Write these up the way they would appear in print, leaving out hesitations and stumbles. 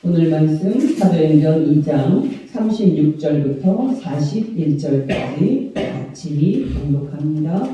오늘 말씀 사도행전 2장 36절부터 41절까지 같이 봉독합니다.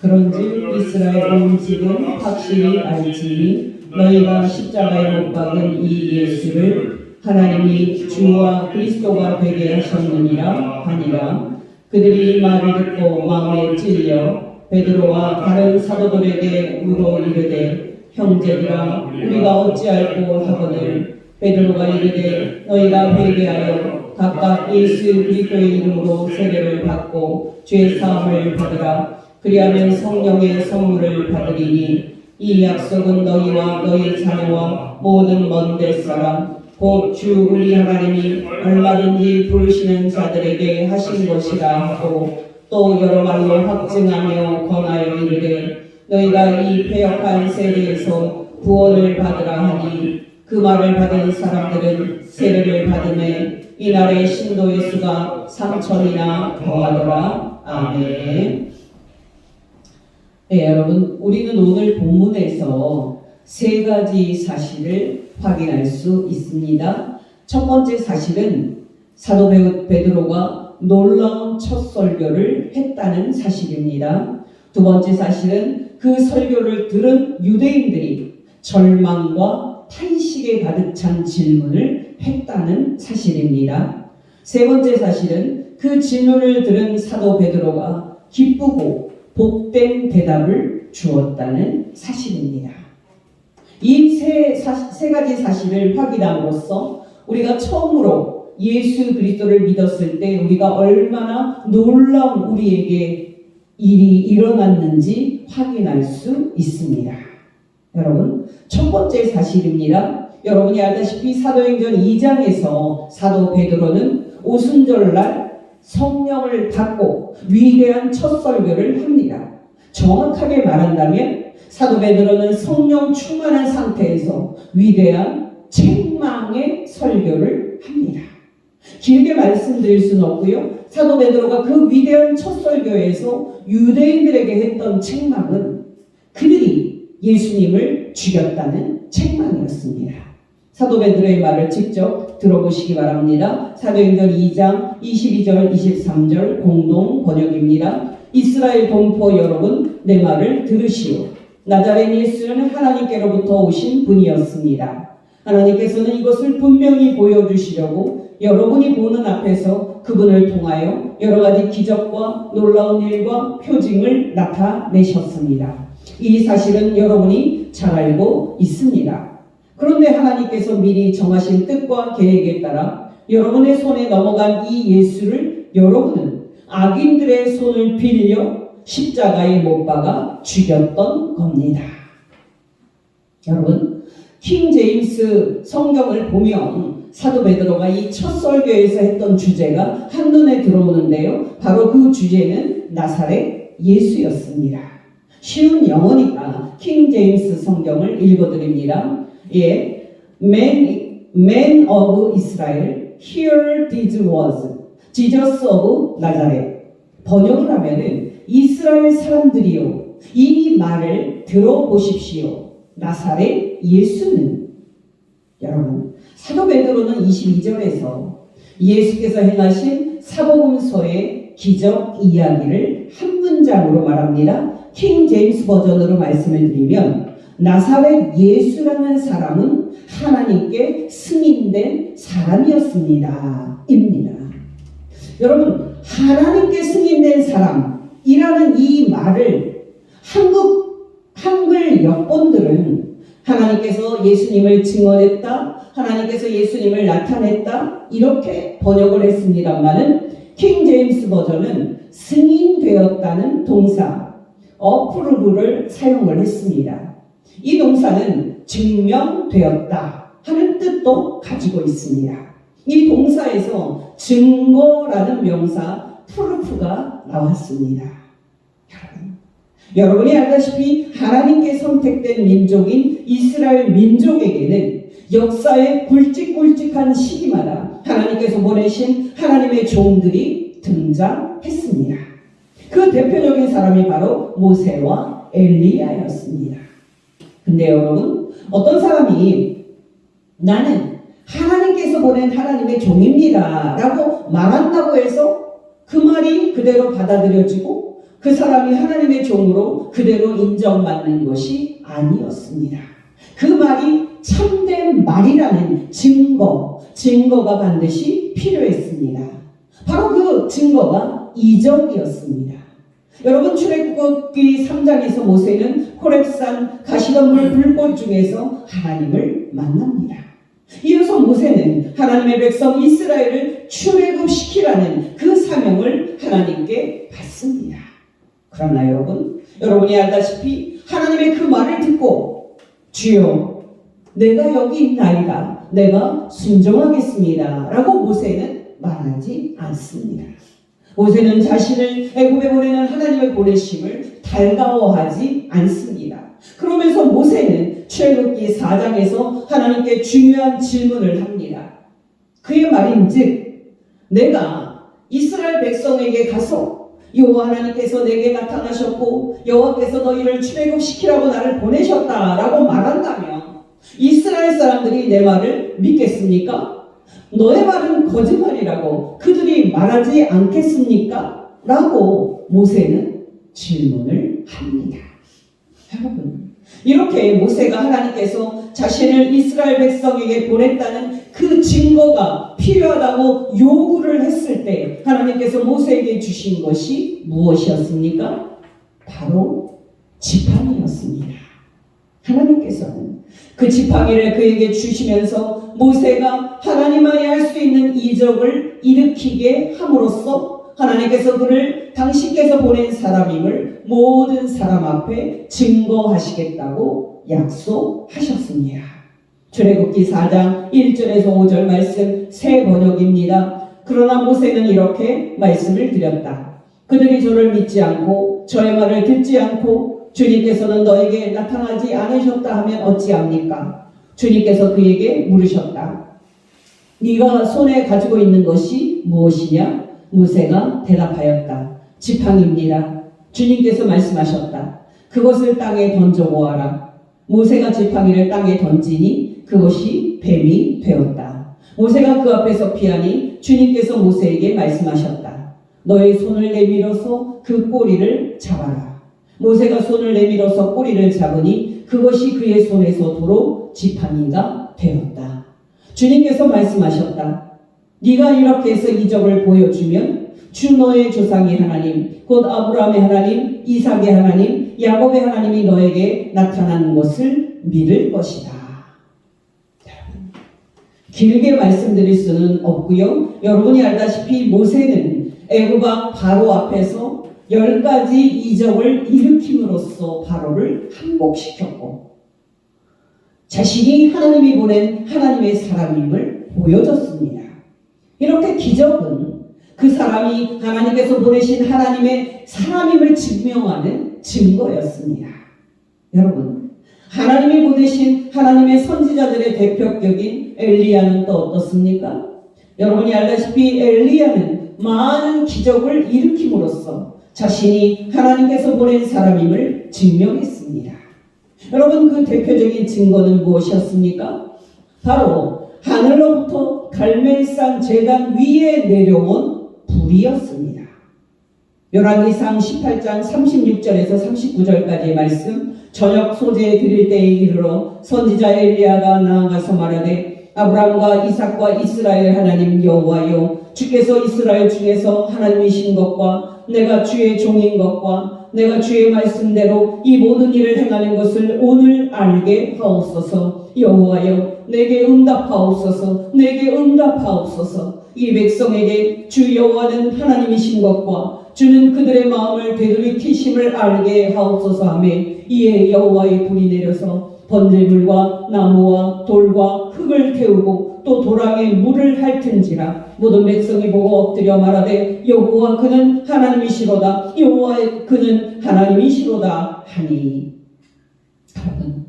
그런즉 이스라엘 온 집은 확실히 알지니 너희가 십자가에 못 박은 이 예수를 하나님이 주와 그리스도가 되게 하셨느니라 하니라. 그들이 말을 듣고 마음에 찔려 베드로와 다른 사도들에게 물어 이르되 형제들아 우리가 어찌할꼬 하거늘 베드로가 이르되 너희가 회개하여 각각 예수 그리스도의 이름으로 세례를 받고 죄 사함을 받으라. 그리하면 성령의 선물을 받으리니 이 약속은 너희와 너희 자녀와 모든 먼 데 사람 곧 주 우리 하나님이 얼마든지 부르시는 자들에게 하신 것이라 하고 또 여러 말로 확증하며 권하여 이르되 너희가 이 패역한 세대에서 구원을 받으라 하니 그 말을 받은 사람들은 세례를 받음에 이날의 신도의 수가 3,000이나 더하더라. 아멘. 네, 여러분, 우리는 오늘 본문에서 세 가지 사실을 확인할 수 있습니다. 첫 번째 사실은 사도 베드로가 놀라운 첫 설교를 했다는 사실입니다. 두 번째 사실은 그 설교를 들은 유대인들이 절망과 탄식에 가득 찬 질문을 했다는 사실입니다. 세 번째 사실은 그 질문을 들은 사도 베드로가 기쁘고 복된 대답을 주었다는 사실입니다. 이 세 가지 사실을 확인함으로써 우리가 처음으로 예수 그리스도를 믿었을 때 우리가 얼마나 놀라운 우리에게 일이 일어났는지 확인할 수 있습니다. 여러분, 첫 번째 사실입니다. 여러분이 알다시피 사도행전 2장에서 사도 베드로는 오순절날 성령을 받고 위대한 첫 설교를 합니다. 정확하게 말한다면 사도 베드로는 성령 충만한 상태에서 위대한 책망의 설교를 합니다. 길게 말씀드릴 수는 없고요. 사도 베드로가 그 위대한 첫 설교에서 유대인들에게 했던 책망은 그들이 예수님을 죽였다는 책망이었습니다. 사도 베드로의 말을 직접 들어보시기 바랍니다. 사도행전 2장 22절 23절 공동 번역입니다. 이스라엘 동포 여러분, 내 말을 들으시오. 나자렛 예수는 하나님께로부터 오신 분이었습니다. 하나님께서는 이것을 분명히 보여주시려고 여러분이 보는 앞에서 그분을 통하여 여러 가지 기적과 놀라운 일과 표징을 나타내셨습니다. 이 사실은 여러분이 잘 알고 있습니다. 그런데 하나님께서 미리 정하신 뜻과 계획에 따라 여러분의 손에 넘어간 이 예수를 여러분은 악인들의 손을 빌려 십자가에 못 박아 죽였던 겁니다. 여러분, 킹 제임스 성경을 보면 사도 베드로가 이 첫 설교에서 했던 주제가 한눈에 들어오는데요. 바로 그 주제는 나사렛 예수였습니다. 쉬운 영어니까 킹 제임스 성경을 읽어드립니다. 예, Man of Israel, hear this words, Jesus of Nazareth. 번역을 하면은 이스라엘 사람들이요, 이 말을 들어보십시오. 나사렛 예수는. 여러분, 사도 베드로는 22절에서 예수께서 행하신 사복음서의 기적 이야기를 한 문장으로 말합니다. 킹 제임스 버전으로 말씀을 드리면 나사렛 예수라는 사람은 하나님께 승인된 사람이었습니다. 입니다. 여러분, 하나님께 승인된 사람이라는 이 말을 한글 역본들은 하나님께서 예수님을 증언했다, 하나님께서 예수님을 나타냈다 이렇게 번역을 했습니다만은 킹 제임스 버전은 승인되었다는 동사 approve를 사용을 했습니다. 이 동사는 증명되었다 하는 뜻도 가지고 있습니다. 이 동사에서 증거라는 명사 proof가 나왔습니다. 여러분이 알다시피 하나님께 선택된 민족인 이스라엘 민족에게는 역사의 굵직굵직한 시기마다 하나님께서 보내신 하나님의 종들이 등장했습니다. 그 대표적인 사람이 바로 모세와 엘리야였습니다. 근데 여러분, 어떤 사람이 나는 하나님께서 보낸 하나님의 종입니다 라고 말한다고 해서 그 말이 그대로 받아들여지고 그 사람이 하나님의 종으로 그대로 인정받는 것이 아니었습니다. 그 말이 참된 말이라는 증거가 반드시 필요했습니다. 바로 그 증거가 이적이었습니다. 여러분, 출애굽기 3장에서 모세는 호렙산 가시덤불 불꽃 중에서 하나님을 만납니다. 이어서 모세는 하나님의 백성 이스라엘을 출애굽시키라는 그 사명을 하나님께 받습니다. 그러나 여러분이 알다시피 하나님의 그 말을 듣고 주여 내가 여기 있나이다, 내가 순종하겠습니다 라고 모세는 말하지 않습니다. 모세는 자신을 애굽에 보내는 하나님의 보내심을 달가워하지 않습니다. 그러면서 모세는 출애굽기 4장에서 하나님께 중요한 질문을 합니다. 그의 말인즉 내가 이스라엘 백성에게 가서 여호와 하나님께서 내게 나타나셨고 여호와께서 너희를 출애굽시키라고 나를 보내셨다라고 말한다면 이스라엘 사람들이 내 말을 믿겠습니까? 너의 말은 거짓말이라고 그들이 말하지 않겠습니까? 라고 모세는 질문을 합니다. 여러분, 이렇게 모세가 하나님께서 자신을 이스라엘 백성에게 보냈다는 그 증거가 필요하다고 요구를 했을 때 하나님께서 모세에게 주신 것이 무엇이었습니까? 바로 지팡이였습니다. 하나님께서는 그 지팡이를 그에게 주시면서 모세가 하나님만이 할 수 있는 이적을 일으키게 함으로써 하나님께서 그를 당신께서 보낸 사람임을 모든 사람 앞에 증거하시겠다고 약속하셨습니다. 출애굽기 4장 1절에서 5절 말씀 새 번역입니다. 그러나 모세는 이렇게 말씀을 드렸다. 그들이 저를 믿지 않고 저의 말을 듣지 않고 주님께서는 너에게 나타나지 않으셨다 하면 어찌합니까? 주님께서 그에게 물으셨다. 네가 손에 가지고 있는 것이 무엇이냐? 모세가 대답하였다. 지팡이입니다. 주님께서 말씀하셨다. 그것을 땅에 던져보아라. 모세가 지팡이를 땅에 던지니 그것이 뱀이 되었다. 모세가 그 앞에서 피하니 주님께서 모세에게 말씀하셨다. 너의 손을 내밀어서 그 꼬리를 잡아라. 모세가 손을 내밀어서 꼬리를 잡으니 그것이 그의 손에서 도로 지팡이가 되었다. 주님께서 말씀하셨다. 네가 이렇게 해서 이적을 보여주면 주 너의 조상의 하나님, 곧 아브라함의 하나님, 이삭의 하나님, 야곱의 하나님이 너에게 나타난 것을 믿을 것이다. 길게 말씀드릴 수는 없고요. 여러분이 알다시피 모세는 애굽 왕 바로 앞에서 10가지 이적을 일으킴으로써 바로를 항복시켰고 자신이 하나님이 보낸 하나님의 사람임을 보여줬습니다. 이렇게 기적은 그 사람이 하나님께서 보내신 하나님의 사람임을 증명하는 증거였습니다. 여러분, 하나님이 보내신 하나님의 선지자들의 대표격인 엘리야는 또 어떻습니까? 여러분이 알다시피 엘리야는 많은 기적을 일으킴으로써 자신이 하나님께서 보낸 사람임을 증명했습니다. 여러분, 그 대표적인 증거는 무엇이었습니까? 바로 하늘로부터 갈멜산 제단 위에 내려온 불이었습니다. 열왕기상 18장 36절에서 39절까지의 말씀, 저녁 소재에 드릴 때에 이르러 선지자 엘리야가 나아가서 말하되 아브라함과 이삭과 이스라엘 하나님 여호와여, 주께서 이스라엘 중에서 하나님이신 것과 내가 주의 종인 것과 내가 주의 말씀대로 이 모든 일을 행하는 것을 오늘 알게 하옵소서. 여호와여, 내게 응답하옵소서. 내게 응답하옵소서. 이 백성에게 주 여호와는 하나님이신 것과 주는 그들의 마음을 되돌이키심을 알게 하옵소서 하며 이에 여호와의 불이 내려서 번제물과 나무와 돌과 흙을 태우고 또 도랑에 물을 핥은지라. 모든 백성이 보고 엎드려 말하되 여호와 그는 하나님이시로다. 여호와 그는 하나님이시로다 하니. 여러분,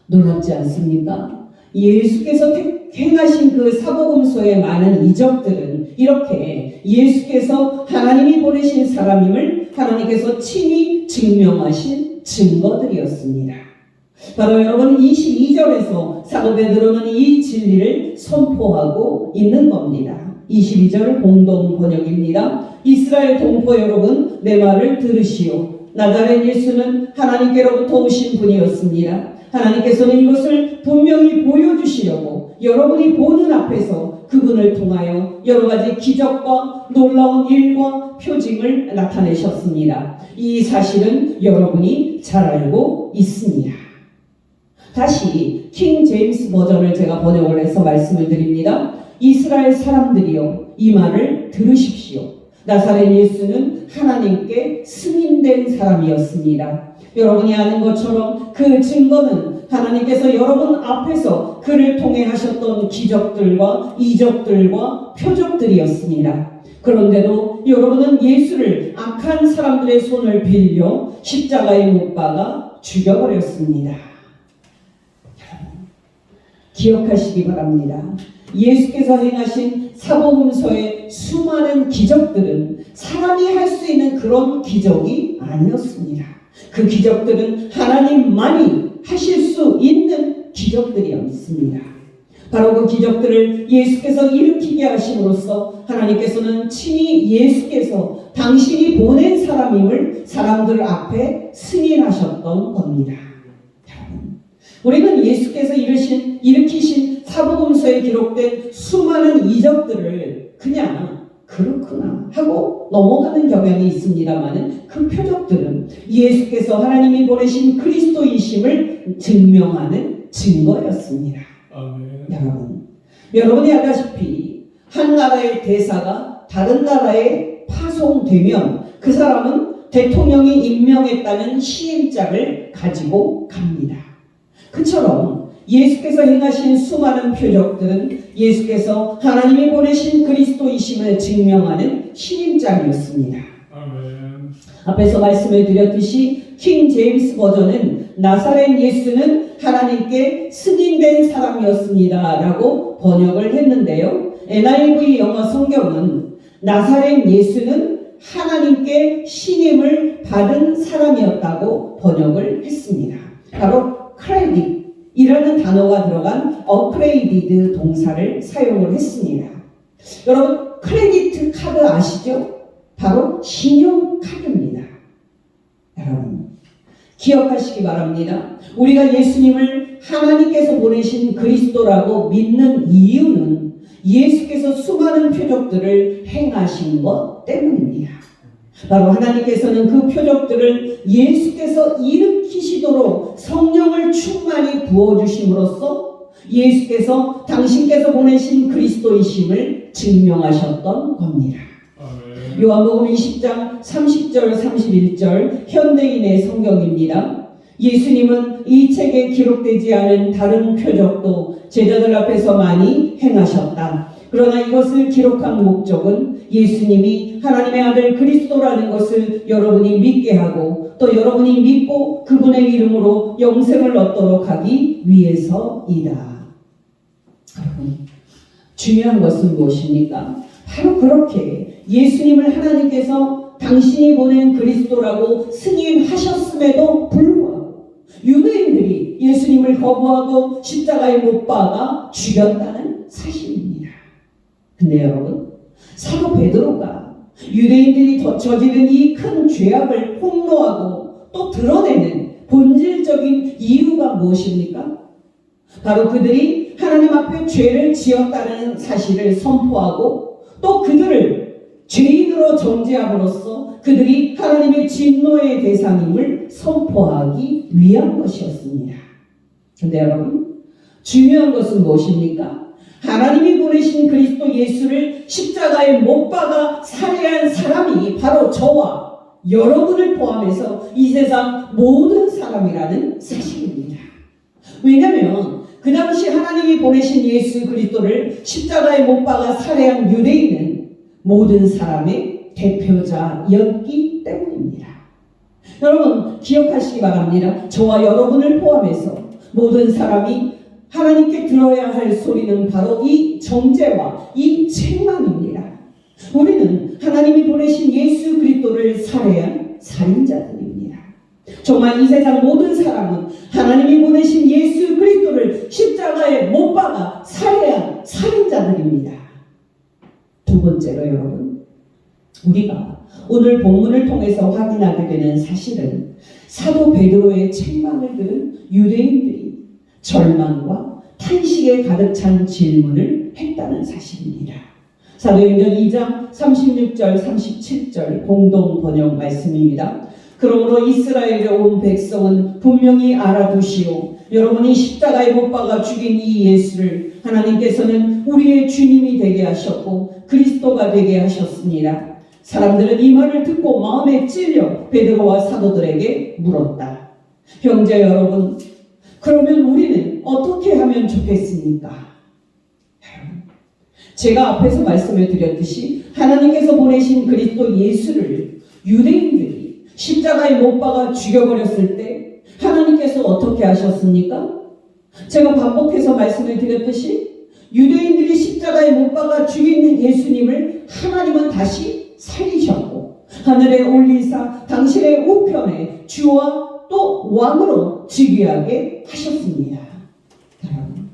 놀랍지 않습니까? 예수께서 행하신 그 사복음서의 많은 이적들은 이렇게 예수께서 하나님이 보내신 사람임을 하나님께서 친히 증명하신 증거들이었습니다. 바로 여러분 22절에서 사도 베드로는 이 진리를 선포하고 있는 겁니다. 22절 공동 번역입니다. 이스라엘 동포 여러분, 내 말을 들으시오. 나자렛 예수는 하나님께로부터 오신 분이었습니다. 하나님께서는 이것을 분명히 보여주시려고 여러분이 보는 앞에서 그분을 통하여 여러 가지 기적과 놀라운 일과 표징을 나타내셨습니다. 이 사실은 여러분이 잘 알고 있습니다. 다시 킹 제임스 버전을 제가 번역을 해서 말씀을 드립니다. 이스라엘 사람들이여, 이 말을 들으십시오. 나사렛 예수는 하나님께 승인된 사람이었습니다. 여러분이 아는 것처럼 그 증거는 하나님께서 여러분 앞에서 그를 통해 하셨던 기적들과 이적들과 표적들이었습니다. 그런데도 여러분은 예수를 악한 사람들의 손을 빌려 십자가에 못 박아 죽여버렸습니다. 기억하시기 바랍니다. 예수께서 행하신 사복음서의 수많은 기적들은 사람이 할 수 있는 그런 기적이 아니었습니다. 그 기적들은 하나님만이 하실 수 있는 기적들이었습니다. 바로 그 기적들을 예수께서 일으키게 하심으로써 하나님께서는 친히 예수께서 당신이 보낸 사람임을 사람들 앞에 승인하셨던 겁니다. 우리는 예수께서 일으키신 사복음서에 기록된 수많은 이적들을 그냥 그렇구나 하고 넘어가는 경향이 있습니다만 그 표적들은 예수께서 하나님이 보내신 그리스도이심을 증명하는 증거였습니다. 아멘. 여러분이 알다시피 한 나라의 대사가 다른 나라에 파송되면 그 사람은 대통령이 임명했다는 시임장을 가지고 갑니다. 그처럼 예수께서 행하신 수많은 표적들은 예수께서 하나님이 보내신 그리스도이심을 증명하는 신임장이었습니다. 아멘. 앞에서 말씀을 드렸듯이 킹 제임스 버전은 나사렛 예수는 하나님께 승인된 사람이었습니다 라고 번역을 했는데요. NIV 영어 성경은 나사렛 예수는 하나님께 신임을 받은 사람이었다고 번역을 했습니다. 바로 크레딧이라는 단어가 들어간 upgraded 동사를 사용을 했습니다. 여러분, 크레디트 카드 아시죠? 바로 신용카드입니다. 여러분, 기억하시기 바랍니다. 우리가 예수님을 하나님께서 보내신 그리스도라고 믿는 이유는 예수께서 수많은 표적들을 행하신 것 때문입니다. 바로 하나님께서는 그 표적들을 예수께서 일으키시도록 성령을 충만히 부어주심으로써 예수께서 당신께서 보내신 그리스도이심을 증명하셨던 겁니다. 요한복음 20장 30절 31절 현대인의 성경입니다. 예수님은 이 책에 기록되지 않은 다른 표적도 제자들 앞에서 많이 행하셨다. 그러나 이것을 기록한 목적은 예수님이 하나님의 아들 그리스도라는 것을 여러분이 믿게 하고 또 여러분이 믿고 그분의 이름으로 영생을 얻도록 하기 위해서이다. 여러분, 중요한 것은 무엇입니까? 바로 그렇게 예수님을 하나님께서 당신이 보낸 그리스도라고 승인하셨음에도 불구하고 유대인들이 예수님을 거부하고 십자가에 못 박아 죽였다는 사실입니다. 근데 여러분, 사도 베드로가 유대인들이 저지른 이 큰 죄악을 폭로하고 또 드러내는 본질적인 이유가 무엇입니까? 바로 그들이 하나님 앞에 죄를 지었다는 사실을 선포하고 또 그들을 죄인으로 정죄함으로써 그들이 하나님의 진노의 대상임을 선포하기 위한 것이었습니다. 근데 여러분, 중요한 것은 무엇입니까? 하나님이 보내신 그리스도 예수를 십자가에 못 박아 살해한 사람이 바로 저와 여러분을 포함해서 이 세상 모든 사람이라는 사실입니다. 왜냐하면 그 당시 하나님이 보내신 예수 그리스도를 십자가에 못 박아 살해한 유대인은 모든 사람의 대표자였기 때문입니다. 여러분, 기억하시기 바랍니다. 저와 여러분을 포함해서 모든 사람이 하나님께 들어야 할 소리는 바로 이 정죄와 이 책망입니다. 우리는 하나님이 보내신 예수 그리스도를 살해한 살인자들입니다. 정말 이 세상 모든 사람은 하나님이 보내신 예수 그리스도를 십자가에 못 박아 살해한 살인자들입니다. 두 번째로 여러분, 우리가 오늘 본문을 통해서 확인하게 되는 사실은 사도 베드로의 책망을 들은 유대인들이 절망과 탄식에 가득 찬 질문을 했다는 사실입니다. 사도행전 2장 36절 37절 공동 번역 말씀입니다. 그러므로 이스라엘의 온 백성은 분명히 알아두시오. 여러분이 십자가에 못 박아 죽인 이 예수를 하나님께서는 우리의 주님이 되게 하셨고 그리스도가 되게 하셨습니다. 사람들은 이 말을 듣고 마음에 찔려 베드로와 사도들에게 물었다. 형제 여러분, 그러면 우리는 어떻게 하면 좋겠습니까? 제가 앞에서 말씀을 드렸듯이 하나님께서 보내신 그리스도 예수를 유대인들이 십자가에 못 박아 죽여버렸을 때 하나님께서 어떻게 하셨습니까? 제가 반복해서 말씀을 드렸듯이 유대인들이 십자가에 못 박아 죽인 예수님을 하나님은 다시 살리셨고 하늘에 올리사 당신의 우편에 주와 또 왕으로 즉위하게 하셨습니다. 여러분,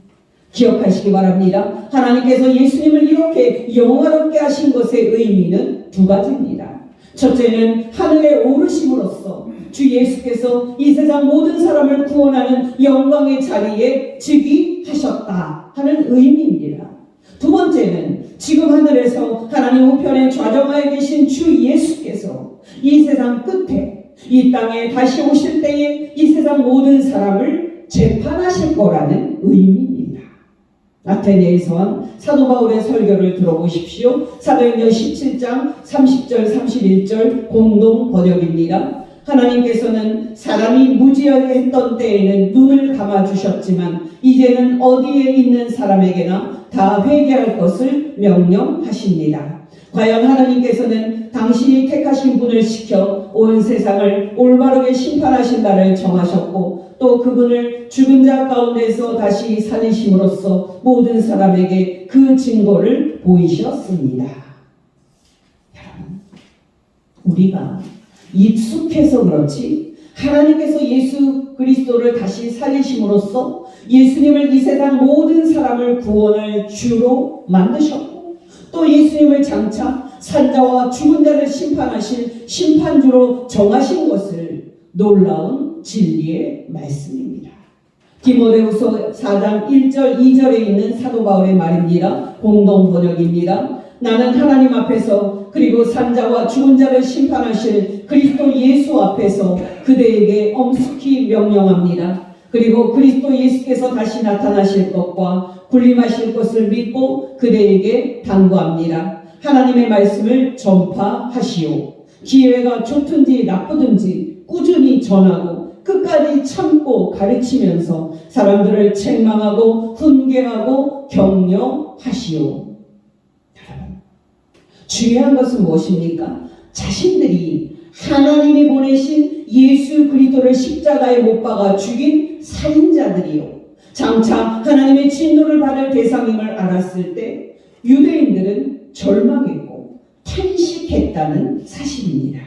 기억하시기 바랍니다. 하나님께서 예수님을 이렇게 영화롭게 하신 것의 의미는 두 가지입니다. 첫째는 하늘에 오르심으로써 주 예수께서 이 세상 모든 사람을 구원하는 영광의 자리에 즉위하셨다 하는 의미입니다. 두 번째는 지금 하늘에서 하나님 우편에 좌정하에 계신 주 예수께서 이 세상 끝에 이 땅에 다시 오실 때에 이 세상 모든 사람을 재판하실 거라는 의미입니다. 아테네에서 한 사도 바울의 설교를 들어보십시오. 사도행전 17장 30절 31절 공동 번역입니다. 하나님께서는 사람이 무지하게 했던 때에는 눈을 감아주셨지만 이제는 어디에 있는 사람에게나 다 회개할 것을 명령하십니다. 과연 하나님께서는 당신이 택하신 분을 시켜 온 세상을 올바르게 심판하신 날을 정하셨고 또 그분을 죽은 자 가운데서 다시 살리심으로써 모든 사람에게 그 증거를 보이셨습니다. 여러분, 우리가 익숙해서 그렇지 하나님께서 예수 그리스도를 다시 살리심으로써 예수님을 이 세상 모든 사람을 구원할 주로 만드셨고 또 예수님을 장차 산자와 죽은 자를 심판하실 심판주로 정하신 것을 놀라운 진리의 말씀입니다. 디모데후서 4장 1절 2절에 있는 사도 바울의 말입니다. 공동 번역입니다. 나는 하나님 앞에서 그리고 산자와 죽은 자를 심판하실 그리스도 예수 앞에서 그대에게 엄숙히 명령합니다. 그리고 그리스도 예수께서 다시 나타나실 것과 군림하실 것을 믿고 그대에게 당부합니다. 하나님의 말씀을 전파하시오. 기회가 좋든지 나쁘든지 꾸준히 전하고 끝까지 참고 가르치면서 사람들을 책망하고 훈계하고 격려하시오. 중요한 것은 무엇입니까? 자신들이 하나님이 보내신 예수 그리스도를 십자가에 못 박아 죽인 살인자들이요. 장차 하나님의 진노를 받을 대상임을 알았을 때 유대인들은 절망했고 탄식했다는 사실입니다.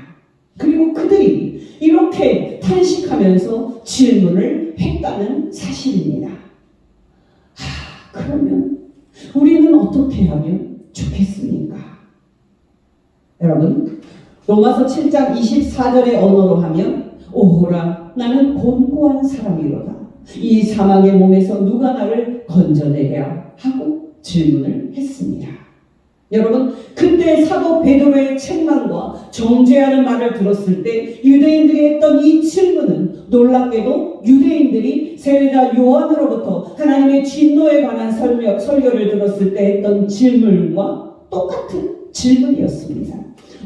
그리고 그들이 이렇게 탄식하면서 질문을 했다는 사실입니다. 그러면 우리는 어떻게 하면 좋겠습니까? 여러분, 로마서 7장 24절의 언어로 하면 오호라 나는 곤고한 사람이로다. 이 사망의 몸에서 누가 나를 건져내랴 하고 질문을 했습니다. 여러분, 그때 사도 베드로의 책망과 정죄하는 말을 들었을 때 유대인들이 했던 이 질문은 놀랍게도 유대인들이 세례자 요한으로부터 하나님의 진노에 관한 설교를 들었을 때 했던 질문과 똑같은 질문이었습니다.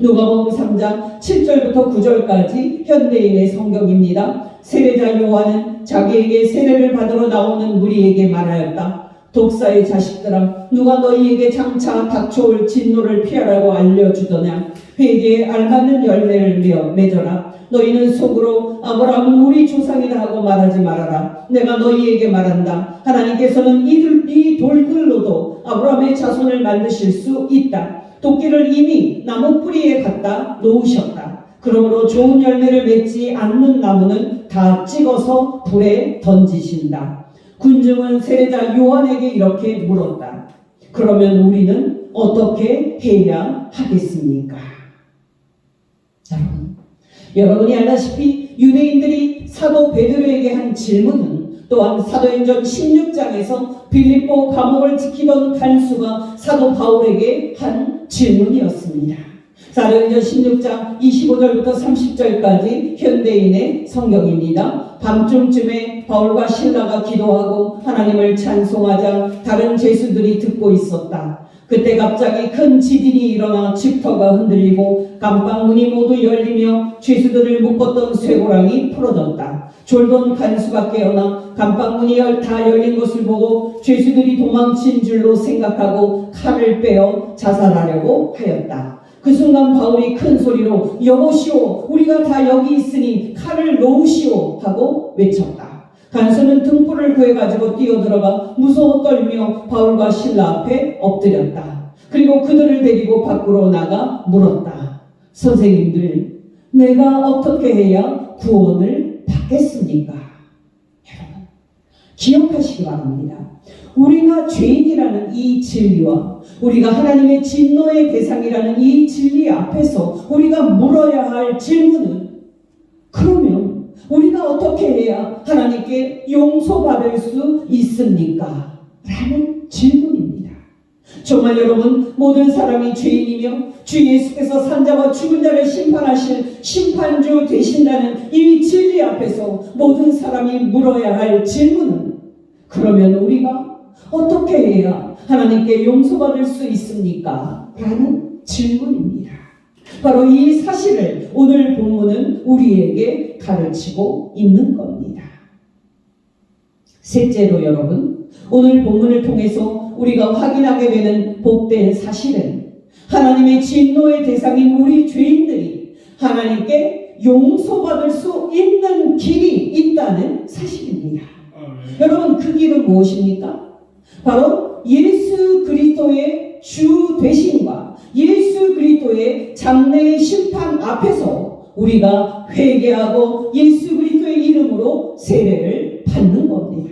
누가복음 3장 7절부터 9절까지 현대인의 성경입니다. 세례자 요한은 자기에게 세례를 받으러 나오는 무리에게 말하였다. 독사의 자식들아, 누가 너희에게 장차 닥쳐올 진노를 피하라고 알려주더냐. 회개에 알맞는 열매를 맺어라. 너희는 속으로 아브라함은 우리 조상이라 하고 말하지 말아라. 내가 너희에게 말한다. 하나님께서는 이 돌들로도 아브라함의 자손을 만드실 수 있다. 도끼를 이미 나무 뿌리에 갖다 놓으셨다. 그러므로 좋은 열매를 맺지 않는 나무는 다 찍어서 불에 던지신다. 군중은 세례자 요한에게 이렇게 물었다. 그러면 우리는 어떻게 해야 하겠습니까? 여러분이 알다시피 유대인들이 사도 베드로에게 한 질문은 또한 사도행전 16장에서 빌립보 감옥을 지키던 간수가 사도 바울에게 한 질문이었습니다. 사도행전 16장 25절부터 30절까지 현대인의 성경입니다. 밤중쯤에 바울과 실라가 기도하고 하나님을 찬송하자 다른 죄수들이 듣고 있었다. 그때 갑자기 큰 지진이 일어나 집터가 흔들리고 감방문이 모두 열리며 죄수들을 묶었던 쇠고랑이 풀어졌다. 졸던 간수가 깨어나 감방문이 다 열린 것을 보고 죄수들이 도망친 줄로 생각하고 칼을 빼어 자살하려고 하였다. 그 순간 바울이 큰 소리로 여보시오, 우리가 다 여기 있으니 칼을 놓으시오 하고 외쳤다. 간수는 등불을 구해가지고 뛰어들어가 무서워 떨며 바울과 실라 앞에 엎드렸다. 그리고 그들을 데리고 밖으로 나가 물었다. 선생님들, 내가 어떻게 해야 구원을 받겠습니까? 여러분, 기억하시기 바랍니다. 우리가 죄인이라는 이 진리와 우리가 하나님의 진노의 대상이라는 이 진리 앞에서 우리가 물어야 할 질문은, 그러면 우리가 어떻게 해야 하나님께 용서받을 수 있습니까? 라는 질문입니다. 정말 여러분, 모든 사람이 죄인이며 주 예수께서 산자와 죽은 자를 심판하실 심판주 되신다는 이 진리 앞에서 모든 사람이 물어야 할 질문은, 그러면 우리가 어떻게 해야 하나님께 용서받을 수 있습니까? 라는 질문입니다. 바로 이 사실을 오늘 본문은 우리에게 가르치고 있는 겁니다. 셋째로 여러분, 오늘 본문을 통해서 우리가 확인하게 되는 복된 사실은 하나님의 진노의 대상인 우리 죄인들이 하나님께 용서받을 수 있는 길이 있다는 사실입니다. 여러분, 그 길은 무엇입니까? 바로 예수 그리스도의 주 되심과 예수 그리스도의 장래의 심판 앞에서 우리가 회개하고 예수 그리스도의 이름으로 세례를 받는 겁니다.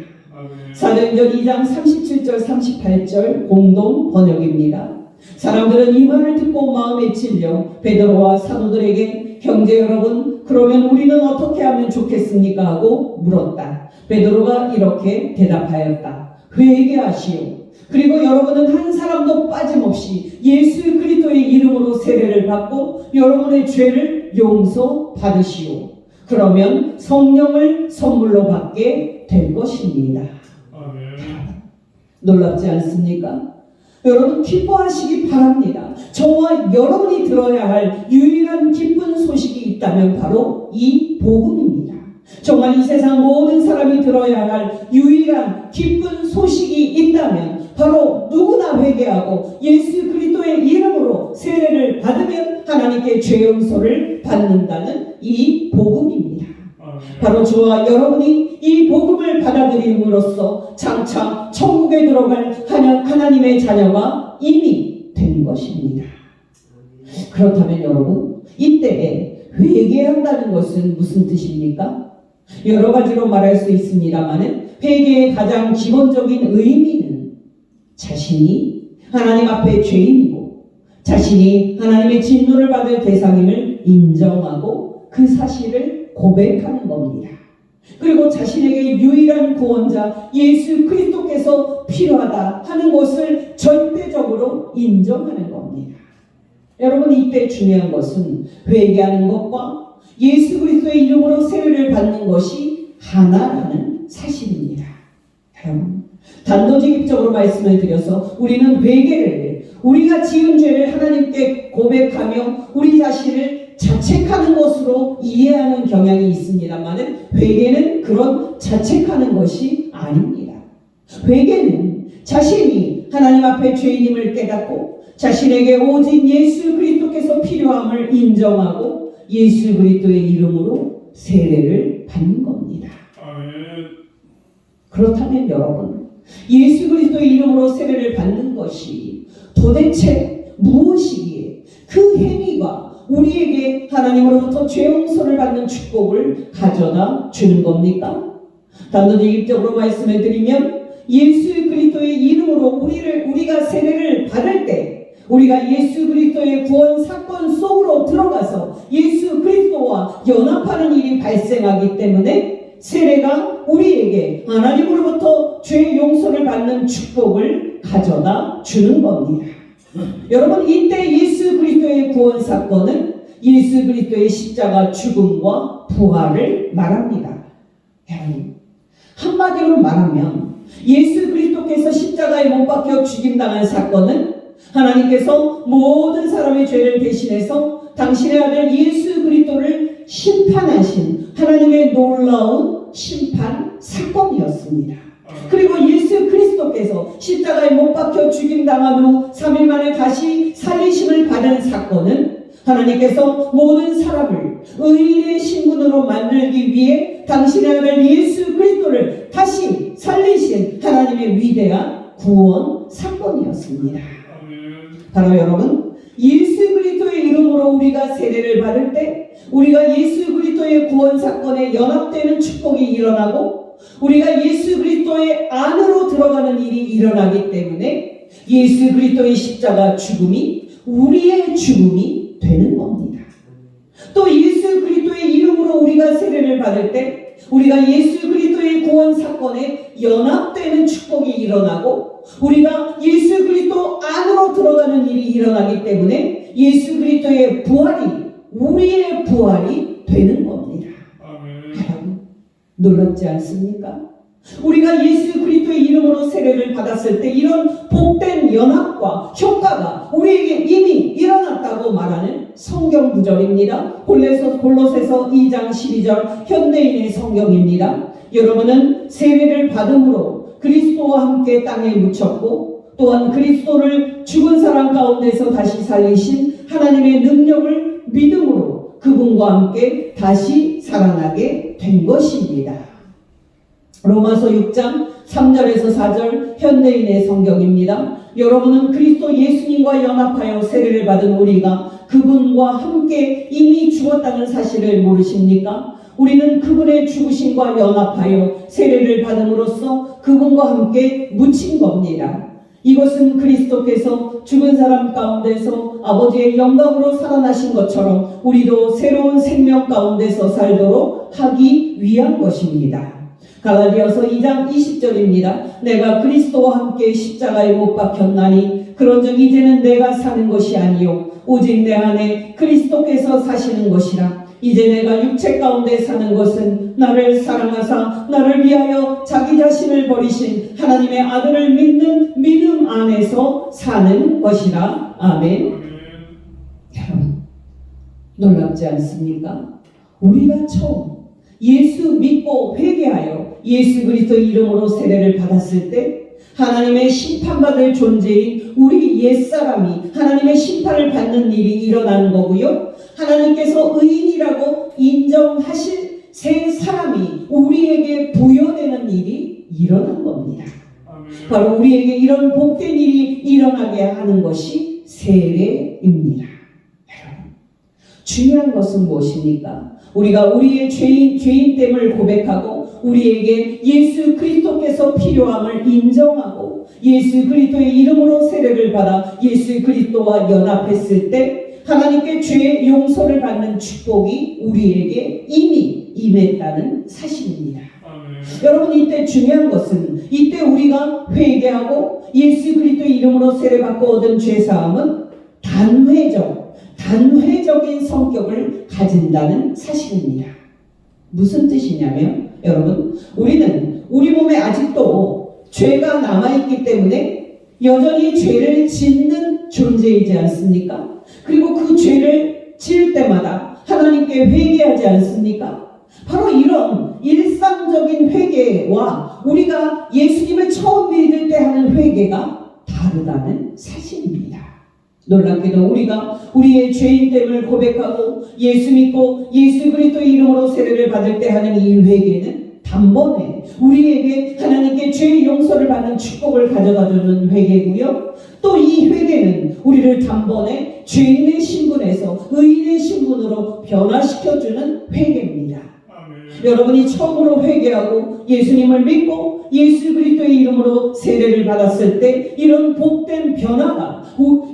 사도행전 2장 37절 38절 공동 번역입니다. 사람들은 이 말을 듣고 마음에 찔려 베드로와 사도들에게 형제 여러분, 그러면 우리는 어떻게 하면 좋겠습니까? 하고 물었다. 베드로가 이렇게 대답하였다. 회개하시오. 그리고 여러분은 한 사람도 빠짐없이 예수 그리스도의 이름으로 세례를 받고 여러분의 죄를 용서받으시오. 그러면 성령을 선물로 받게 될 것입니다. 놀랍지 않습니까? 여러분, 기뻐하시기 바랍니다. 저와 여러분이 들어야 할 유일한 기쁜 소식이 있다면 바로 이 복음입니다. 정말 이 세상 모든 사람이 들어야 할 유일한 기쁜 소식이 있다면 바로 누구나 회개하고 예수 그리스도의 이름으로 세례를 받으면 하나님께 죄 용서를 받는다는 이 복음입니다. 바로 저와 여러분이 이 복음을 받아들임으로써 장차 천국에 들어갈 하나님의 자녀가 이미 된 것입니다. 그렇다면 여러분, 이때에 회개한다는 것은 무슨 뜻입니까? 여러 가지로 말할 수 있습니다만 회개의 가장 기본적인 의미는 자신이 하나님 앞에 죄인이고 자신이 하나님의 진노를 받을 대상임을 인정하고 그 사실을 고백하는 겁니다. 그리고 자신에게 유일한 구원자 예수 그리스도께서 필요하다 하는 것을 절대적으로 인정하는 겁니다. 여러분, 이때 중요한 것은 회개하는 것과 예수 그리스도의 이름으로 세례를 받는 것이 하나라는 사실입니다. 여러분, 단도직입적으로 말씀을 드려서 우리는 회개를, 우리가 지은 죄를 하나님께 고백하며 우리 자신을 자책하는 것으로 이해하는 경향이 있습니다만 회개는 그런 자책하는 것이 아닙니다. 회개는 자신이 하나님 앞에 죄인임을 깨닫고 자신에게 오직 예수 그리스도께서 필요함을 인정하고 예수 그리스도의 이름으로 세례를 받는 겁니다. 그렇다면 여러분, 예수 그리스도의 이름으로 세례를 받는 것이 도대체 무엇이기에 그 행위가 우리에게 하나님으로부터 죄 용서를 받는 축복을 가져다 주는 겁니까? 단도직입적으로 말씀을 드리면 예수 그리스도의 이름으로 우리가 세례를 받을 때 우리가 예수 그리스도의 구원 사건 속으로 들어가서 예수 그리스도와 연합하는 일이 발생하기 때문에 세례가 우리에게 하나님으로부터 죄 용서를 받는 축복을 가져다 주는 겁니다. 여러분, 이때 예수 그리스도의 구원 사건은 예수 그리스도의 십자가 죽음과 부활을 말합니다. 한마디로 말하면 예수 그리스도께서 십자가에 못 박혀 죽임당한 사건은 하나님께서 모든 사람의 죄를 대신해서 당신의 아들 예수 그리스도를 심판하신 하나님의 놀라운 심판 사건이었습니다. 그리고 예수 그리스도께서 십자가에 못 박혀 죽임당한 후 3일 만에 다시 살리심을 받은 사건은 하나님께서 모든 사람을 의인의 신분으로 만들기 위해 당신의 아들 예수 그리스도를 다시 살리신 하나님의 위대한 구원 사건이었습니다. 바로 여러분, 예수 그리스도의 이름으로 우리가 세례를 받을 때 우리가 예수 그리스도의 구원 사건에 연합되는 축복이 일어나고 우리가 예수 그리스도의 안으로 들어가는 일이 일어나기 때문에 예수 그리스도의 십자가 죽음이 우리의 죽음이 되는 겁니다. 또 예수 그리스도의 이름으로 우리가 세례를 받을 때 우리가 예수 그리스도의 구원 사건에 연합되는 축복이 일어나고 우리가 예수 그리스도 안으로 들어가는 일이 일어나기 때문에 예수 그리스도의 부활이 우리의 부활이 되는 겁니다. 여러분, 놀랍지 않습니까? 우리가 예수 그리스도의 이름으로 세례를 받았을 때 이런 복된 연합과 효과가 우리에게 이미 일어났다고 말하는 성경 구절입니다. 골로새서 2장 12절 현대인의 성경입니다. 여러분은 세례를 받음으로 그리스도와 함께 땅에 묻혔고 또한 그리스도를 죽은 사람 가운데서 다시 살리신 하나님의 능력을 믿음으로 그분과 함께 다시 살아나게 된 것입니다. 로마서 6장 3절에서 4절 현대인의 성경입니다. 여러분은 그리스도 예수님과 연합하여 세례를 받은 우리가 그분과 함께 이미 죽었다는 사실을 모르십니까? 우리는 그분의 죽으심과 연합하여 세례를 받음으로써 그분과 함께 묻힌 겁니다. 이것은 그리스도께서 죽은 사람 가운데서 아버지의 영광으로 살아나신 것처럼 우리도 새로운 생명 가운데서 살도록 하기 위한 것입니다. 갈라디아서 2장 20절입니다. 내가 그리스도와 함께 십자가에 못 박혔나니 그런즉 이제는 내가 사는 것이 아니요 오직 내 안에 그리스도께서 사시는 것이라. 이제 내가 육체 가운데 사는 것은 나를 사랑하사 나를 위하여 자기 자신을 버리신 하나님의 아들을 믿는 믿음 안에서 사는 것이라. 아멘. 여러분, 놀랍지 않습니까? 우리가 처음 예수 믿고 회개하여 예수 그리스도 이름으로 세례를 받았을 때 하나님의 심판받을 존재인 우리 옛사람이 하나님의 심판을 받는 일이 일어나는 거고요. 하나님께서 의인이라고 인정하실 새 사람이 우리에게 부여되는 일이 일어난 겁니다. 바로 우리에게 이런 복된 일이 일어나게 하는 것이 세례입니다. 여러분, 중요한 것은 무엇입니까? 우리가 우리의 죄인됨을 고백하고 우리에게 예수 그리스도께서 필요함을 인정하고 예수 그리스도의 이름으로 세례를 받아 예수 그리스도와 연합했을 때 하나님께 죄의 용서를 받는 축복이 우리에게 이미 임했다는 사실입니다. 여러분, 이때 중요한 것은 이때 우리가 회개하고 예수 그리스도의 이름으로 세례받고 얻은 죄사함은 단회적인 성격을 가진다는 사실입니다. 무슨 뜻이냐면 여러분, 우리는 우리 몸에 아직도 죄가 남아있기 때문에 여전히 죄를 짓는 존재이지 않습니까? 그리고 그 죄를 지을 때마다 하나님께 회개하지 않습니까? 바로 이런 일상적인 회개와 우리가 예수님을 처음 믿을 때 하는 회개가 다르다는 사실입니다. 놀랍게도 우리가 우리의 죄인됨을 고백하고 예수 믿고 예수 그리스도의 이름으로 세례를 받을 때 하는 이 회개는 단번에 우리에게 하나님께 죄의 용서를 받는 축복을 가져다주는 회개고요. 또 이 회개는 우리를 단번에 죄인의 신분에서 의인의 신분으로 변화시켜주는 회개입니다. 여러분이 처음으로 회개하고 예수님을 믿고 예수 그리스도의 이름으로 세례를 받았을 때 이런 복된 변화가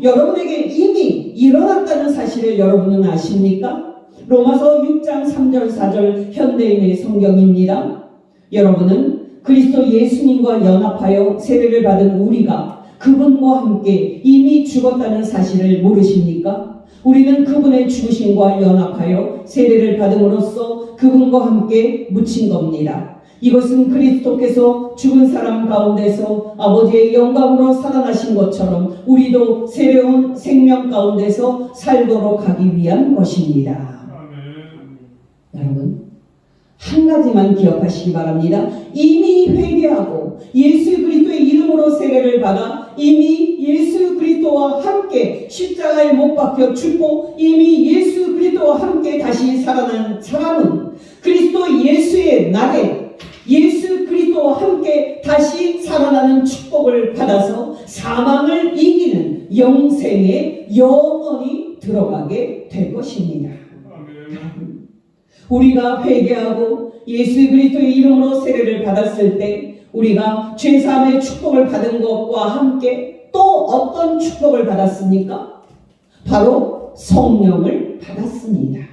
여러분에게 이미 일어났다는 사실을 여러분은 아십니까? 로마서 6장 3절 4절 현대인의 성경입니다. 여러분은 그리스도 예수님과 연합하여 세례를 받은 우리가 그분과 함께 이미 죽었다는 사실을 모르십니까? 우리는 그분의 죽으심과 연합하여 세례를 받음으로써 그분과 함께 묻힌 겁니다. 이것은 그리스도께서 죽은 사람 가운데서 아버지의 영광으로 살아나신 것처럼 우리도 새로운 생명 가운데서 살도록 하기 위한 것입니다. 여러분, 한 가지만 기억하시기 바랍니다. 이미 회개하고 예수 그리스도의 이름으로 세례를 받아 이미 예수 그리스도와 함께 십자가에 못 박혀 죽고 이미 예수 그리스도와 함께 다시 살아난 사람은 그리스도 예수의 날에 예수 그리스도와 함께 다시 살아나는 축복을 받아서 사망을 이기는 영생에 영원히 들어가게 될 것입니다. 우리가 회개하고 예수 그리스도의 이름으로 세례를 받았을 때 우리가 죄사함의 축복을 받은 것과 함께 또 어떤 축복을 받았습니까? 바로 성령을 받았습니다.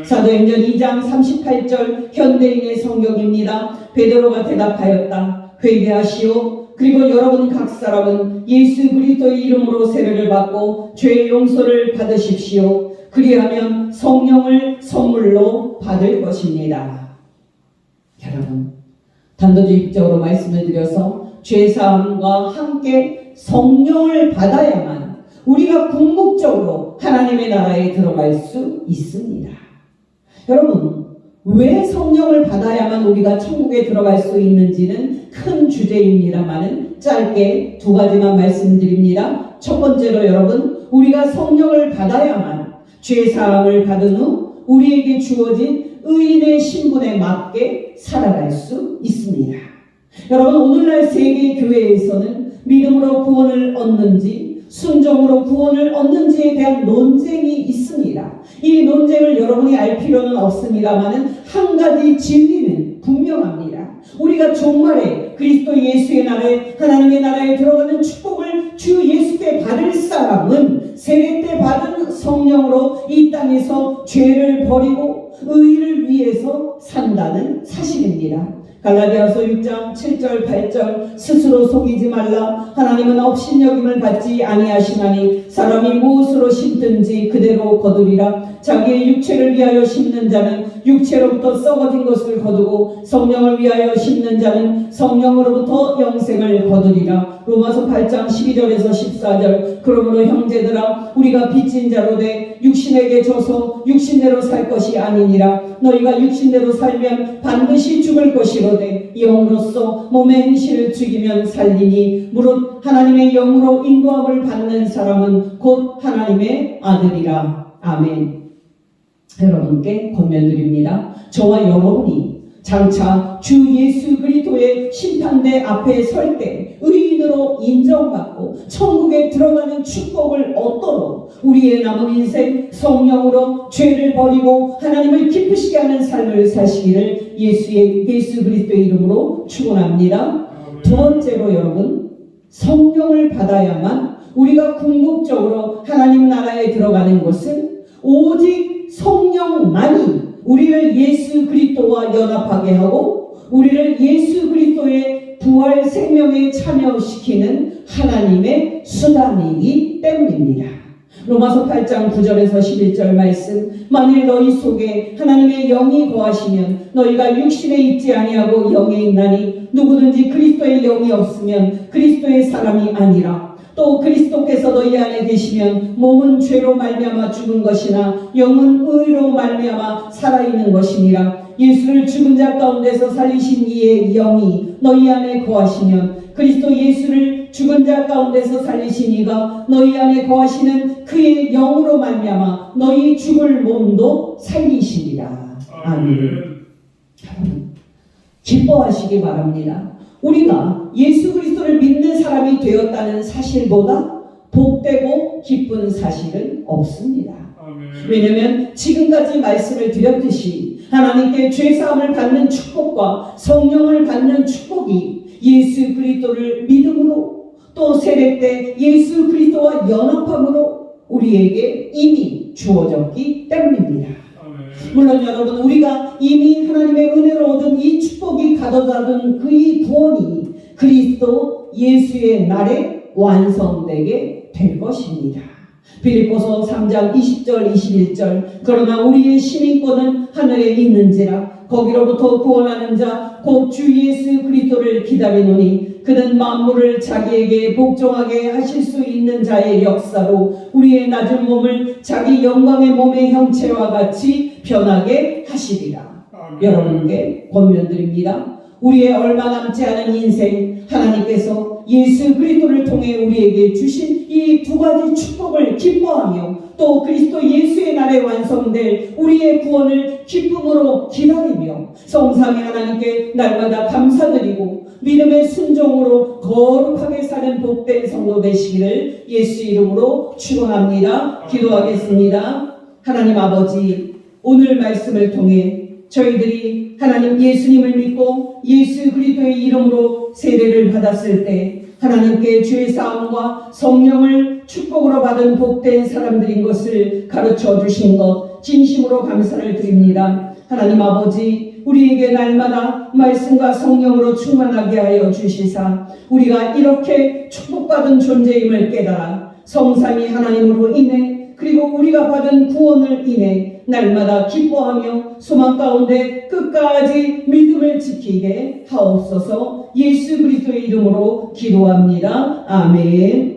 사도행전 2장 38절 현대인의 성경입니다. 베드로가 대답하였다. 회개하시오. 그리고 여러분 각 사람은 예수 그리스도의 이름으로 세례를 받고 죄의 용서를 받으십시오. 그리하면 성령을 선물로 받을 것입니다. 여러분, 단도직입적으로 말씀을 드려서 죄사함과 함께 성령을 받아야만 우리가 궁극적으로 하나님의 나라에 들어갈 수 있습니다. 여러분, 왜 성령을 받아야만 우리가 천국에 들어갈 수 있는지는 큰 주제입니다만 짧게 두 가지만 말씀드립니다. 첫 번째로 여러분, 우리가 성령을 받아야만 죄사함을 받은 후 우리에게 주어진 의인의 신분에 맞게 살아갈 수 있습니다. 여러분, 오늘날 세계 교회에서는 믿음으로 구원을 얻는지 순종으로 구원을 얻는지에 대한 논쟁이 있습니다. 이 논쟁을 여러분이 알 필요는 없습니다만 한 가지 진리는 분명합니다. 우리가 종말에 그리스도 예수의 나라에 하나님의 나라에 들어가는 축복을 주 예수께 받을 사람은 세례 때 받은 성령으로 이 땅에서 죄를 버리고 의를 위해서 산다는 사실입니다. 갈라디아서 6장 7절 8절 스스로 속이지 말라. 하나님은 업신여김을 받지 아니하시나니 사람이 무엇으로 심든지 그대로 거두리라. 자기의 육체를 위하여 심는 자는 육체로부터 썩어진 것을 거두고 성령을 위하여 심는 자는 성령으로부터 영생을 거두리라. 로마서 8장 12절에서 14절 그러므로 형제들아 우리가 빚진 자로 돼 육신에게 져서 육신대로 살 것이 아니니라. 너희가 육신대로 살면 반드시 죽을 것이로되 영으로서 몸의 행실을 죽이면 살리니 무릇 하나님의 영으로 인도함을 받는 사람은 곧 하나님의 아들이라. 아멘. 여러분께 권면드립니다. 저와 여러분이 장차 주 예수 그리스도의 심판대 앞에 설 때 의인으로 인정받고 천국에 들어가는 축복을 얻도록 우리의 남은 인생 성령으로 죄를 버리고 하나님을 기쁘시게 하는 삶을 사시기를 예수 그리스도의 이름으로 축원합니다. 두 번째로 여러분, 성령을 받아야만 우리가 궁극적으로 하나님 나라에 들어가는 것은 오직 성령만이 우리를 예수 그리스도와 연합하게 하고 우리를 예수 그리스도의 부활 생명에 참여시키는 하나님의 수단이기 때문입니다. 로마서 8장 9절에서 11절 말씀 만일 너희 속에 하나님의 영이 거하시면 너희가 육신에 있지 아니하고 영에 있나니 누구든지 그리스도의 영이 없으면 그리스도의 사람이 아니라 또 그리스도께서 너희 안에 계시면 몸은 죄로 말미암아 죽은 것이나 영은 의로 말미암아 살아있는 것이니라. 예수를 죽은 자 가운데서 살리신 이의 영이 너희 안에 거하시면 그리스도 예수를 죽은 자 가운데서 살리신 이가 너희 안에 거하시는 그의 영으로 말미암아 너희 죽을 몸도 살리시리라. 아멘. 기뻐하시기 바랍니다. 우리가 예수 그리스도를 믿는 사람이 되었다는 사실보다 복되고 기쁜 사실은 없습니다. 왜냐하면 지금까지 말씀을 드렸듯이 하나님께 죄사함을 받는 축복과 성령을 받는 축복이 예수 그리스도를 믿음으로 또 세례 때 예수 그리스도와 연합함으로 우리에게 이미 주어졌기 때문입니다. 물론 여러분, 우리가 이미 하나님의 은혜로 얻은 이 축복이 가져다준 그 이 구원이 그리스도 예수의 날에 완성되게 될 것입니다. 빌립보서 3장 20절 21절 그러나 우리의 시민권은 하늘에 있는지라 거기로부터 구원하는 자 곧 주 예수 그리스도를 기다리노니 그는 만물을 자기에게 복종하게 하실 수 있는 자의 역사로 우리의 낮은 몸을 자기 영광의 몸의 형체와 같이 변하게 하시리라. 여러분께 권면드립니다. 우리의 얼마 남지 않은 인생, 하나님께서 예수 그리스도를 통해 우리에게 주신 이 두 가지 축복을 기뻐하며 또 그리스도 예수의 날에 완성될 우리의 구원을 기쁨으로 기다리며 성삼위 하나님께 날마다 감사드리고 믿음의 순종으로 거룩하게 사는 복된 성도 되시기를 예수 이름으로 축원합니다. 기도하겠습니다. 하나님 아버지, 오늘 말씀을 통해 저희들이 하나님 예수님을 믿고 예수 그리스도의 이름으로 세례를 받았을 때 하나님께 죄 사함과 성령을 축복으로 받은 복된 사람들인 것을 가르쳐 주신 것 진심으로 감사를 드립니다. 하나님 아버지, 우리에게 날마다 말씀과 성령으로 충만하게 하여 주시사 우리가 이렇게 축복받은 존재임을 깨달아 성삼위 하나님으로 인해 그리고 우리가 받은 구원을 인해 날마다 기뻐하며 소망 가운데 끝까지 믿음을 지키게 하옵소서. 예수 그리스도의 이름으로 기도합니다. 아멘.